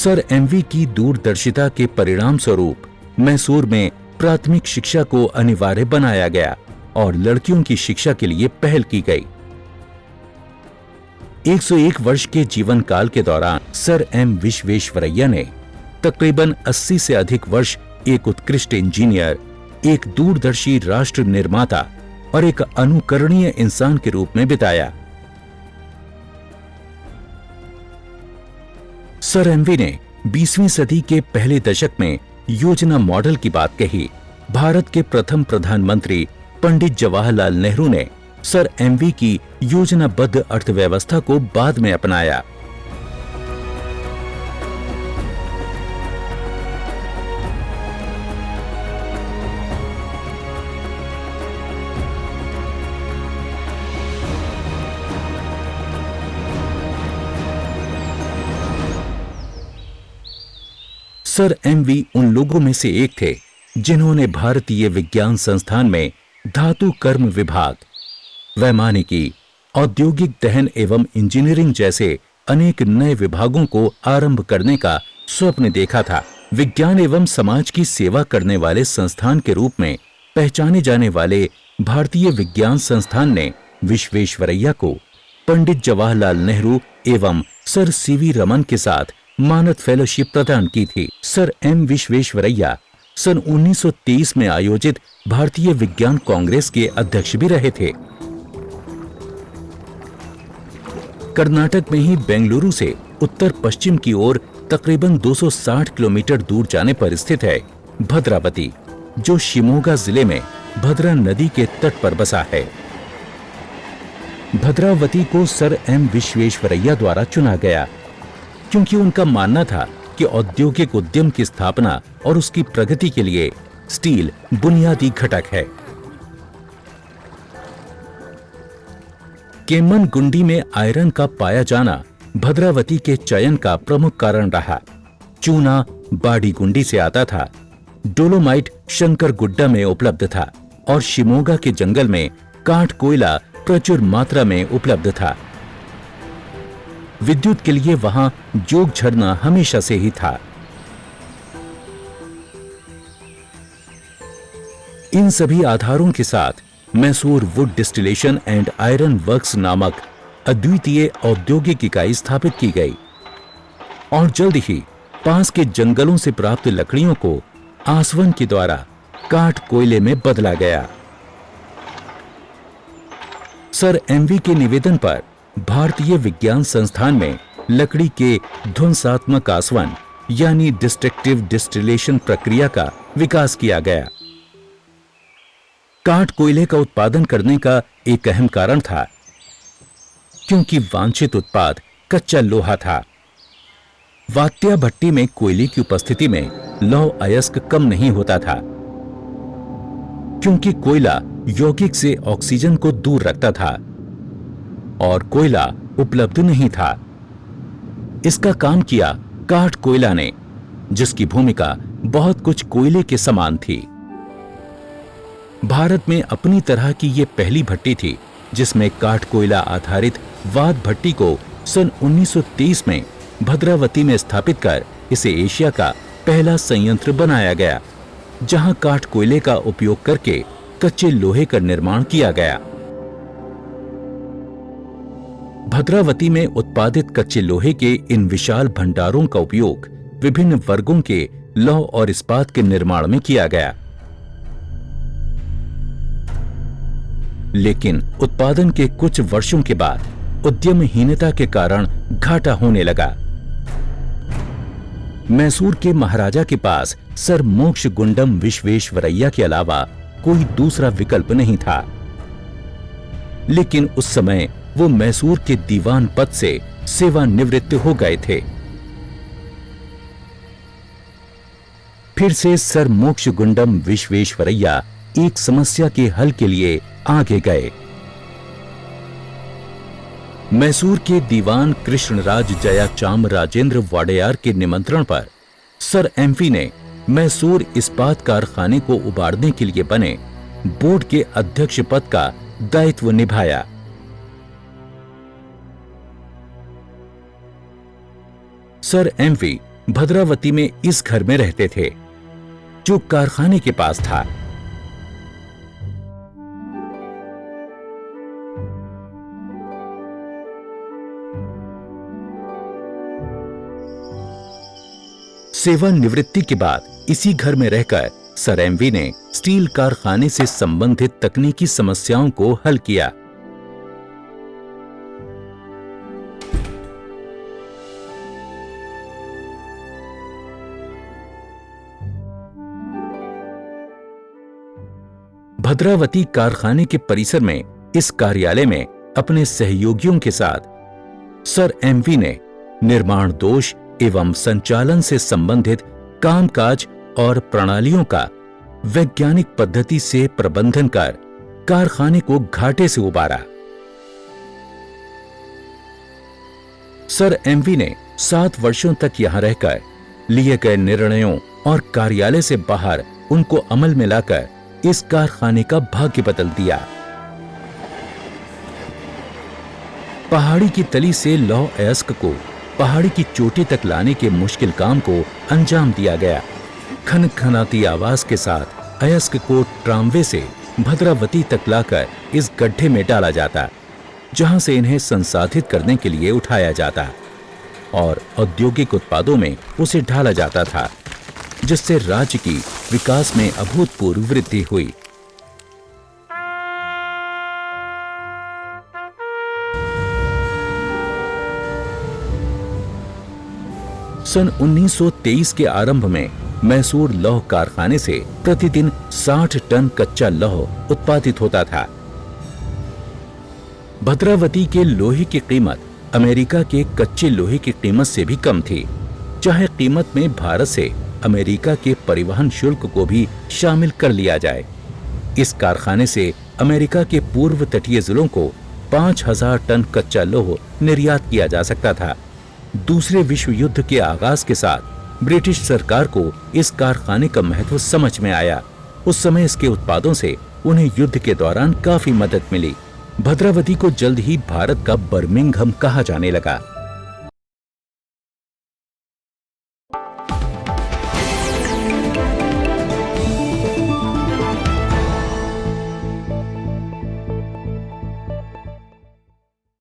Sir MV की दूरदर्शिता के परिणाम स्वरूप मैसूर में प्राथमिक शिक्षा को अनिवार्य बनाया गया और लड़कियों की शिक्षा के लिए पहल की गई। 101 वर्ष के जीवन काल के दौरान सर एम विश्वेश्वरैया ने तकरीबन 80 से अधिक वर्ष एक उत्कृष्ट इंजीनियर, एक दूरदर्शी राष्ट्र निर्माता और एक अनुकरणीय इंसान के रूप में बिताया। सर एमवी ने 20वीं सदी के पहले दशक में योजना मॉडल की बात कही। भारत के प्रथम प्रधानमंत्री पंडित जवाहरलाल नेहरू ने सर एमवी की योजनाबद्ध अर्थव्यवस्था को बाद में अपनाया। सर एमवी उन लोगों में से एक थे जिन्होंने भारतीय विज्ञान संस्थान में धातु कर्म विभाग, वैमानिकी, औद्योगिक दहन एवं इंजीनियरिंग जैसे अनेक नए विभागों को आरंभ करने का स्वप्न देखा था। विज्ञान एवं समाज की सेवा करने वाले संस्थान के रूप में पहचाने जाने वाले भारतीय विज्ञान संस्थान ने विश्वेश्वरैया को पंडित जवाहरलाल नेहरू एवं सर सीवी रमन के साथ मानद फेलोशिप प्रदान की थी। सर एम विश्वेश्वरैया सन 1923 में आयोजित भारतीय विज्ञान कांग्रेस के अध्यक्ष भी रहे थे। कर्नाटक में ही बेंगलुरु से उत्तर पश्चिम की ओर तकरीबन 260 किलोमीटर दूर जाने पर स्थित है भद्रावती, जो शिमोगा जिले में भद्रा नदी के तट पर बसा है। भद्रावती को सर एम विश्वेश्वरैया द्वारा चुना गया क्योंकि उनका मानना था कि औद्योगिक उद्यम की स्थापना और उसकी प्रगति के लिए स्टील बुनियादी घटक है। केम्मनगुंडी में आयरन का पाया जाना भद्रावती के चयन का प्रमुख कारण रहा। चूना बाड़ीगुंडी से आता था, डोलोमाइट शंकरगुड्डा में उपलब्ध था और शिमोगा के जंगल में काठ कोयला प्रचुर मात्रा में उपलब्ध था। विद्युत के लिए वहां जोग झरना हमेशा से ही था। इन सभी आधारों के साथ Mysore would distillation and iron works नामक अद्वितीय औद्योगिक इकाई स्थापित की गई और जल्द ही पास के जंगलों से प्राप्त लकड़ियों को आसवन के द्वारा काठ कोयले में बदला गया। सर एमवी के निवेदन पर भारतीय विज्ञान संस्थान में लकड़ी के ध्वंसात्मक आसवन यानी डिस्ट्रक्टिव डिस्टिलेशन प्रक्रिया का विकास किया गया। काठ कोयले का उत्पादन करने का एक अहम कारण था क्योंकि वांछित उत्पाद कच्चा लोहा था। वात्या भट्टी में कोयले की उपस्थिति में लौह अयस्क कम नहीं होता था क्योंकि कोयला यौगिक से ऑक्सीजन को दूर रखता था और कोयला उपलब्ध नहीं था। इसका काम किया काठ कोयला ने, जिसकी भूमिका बहुत कुछ कोयले के समान थी। भारत में अपनी तरह की यह पहली भट्टी थी जिसमें काठ कोयला आधारित वात भट्टी को सन 1923 में भद्रावती में स्थापित कर इसे एशिया का पहला संयंत्र बनाया गया, जहां काठ कोयले का उपयोग करके कच्चे लोहे का निर्माण किया गया। भद्रावती में उत्पादित कच्चे लोहे के इन विशाल भंडारों का उपयोग विभिन्न वर्गों के लौह और इस्पात के निर्माण में किया गया। लेकिन उत्पादन के कुछ वर्षों के बाद उद्यमहीनता के कारण घाटा होने लगा। मैसूर के महाराजा के पास सर मोक्षगुंडम विश्वेश्वरैया के अलावा कोई दूसरा विकल्प नहीं था। लेकिन उस समय वो मैसूर के दीवान पद से सेवानिवृत्त हो गए थे। फिर से सर मोक्षगुंडम विश्वेश्वरैया एक समस्या के हल के लिए आगे गए। मैसूर के दीवान कृष्णराज जयाचाम राजेंद्र वाडेयार के निमंत्रण पर सर एमवी ने मैसूर इस्पात कारखाने को उबारने के लिए बने बोर्ड के अध्यक्ष पद का दायित्व निभाया। सर एमवी भद्रावती में इस घर में रहते थे जो कारखाने के पास था। सेवानिवृत्ति के बाद इसी घर में रहकर सर एमवी ने स्टील कारखाने से संबंधित तकनीकी समस्याओं को हल किया। भद्रावती कारखाने के परिसर में इस कार्यालय में अपने सहयोगियों के साथ सर एमवी ने निर्माण दोष एवं संचालन से संबंधित कामकाज और प्रणालियों का वैज्ञानिक पद्धति से प्रबंधन कर कारखाने को घाटे से उबारा। सर एमवी ने 7 वर्षों तक यहां रहकर लिए गए निर्णयों और कार्यालय से बाहर उनको अमल में लाकर इस कारखाने का भाग्य बदल दिया। पहाड़ी की तली से लौह अयस्क को पहाड़ी की चोटी तक लाने के मुश्किल काम को अंजाम दिया गया। खनखनाती आवाज के साथ अयस्क को ट्रामवे से भद्रावती तक लाकर इस गड्ढे में डाला जाता, जहां से इन्हें संसाधित करने के लिए उठाया जाता और औद्योगिक उत्पादों में उसे ढाला जाता था, जिससे राज्य की विकास में अभूतपूर्व वृद्धि हुई। सन 1923 के आरंभ में मैसूर लौह कारखाने से प्रतिदिन 60 टन कच्चा लौह उत्पादित होता था। भद्रावती के लोहे की कीमत अमेरिका के कच्चे लोहे की कीमत से भी कम थी, चाहे कीमत में भारत से अमेरिका के परिवहन शुल्क को भी शामिल कर लिया जाए। इस कारखाने से अमेरिका के पूर्व तटीय जिलों को 5000 टन कच्चा लौह निर्यात किया जा सकता था। दूसरे विश्व युद्ध के आगाज के साथ ब्रिटिश सरकार को इस कारखाने का महत्व समझ में आया। उस समय इसके उत्पादों से उन्हें युद्ध के दौरान काफी मदद मिली। भद्रावती को जल्द ही भारत का बर्मिंघम कहा जाने लगा।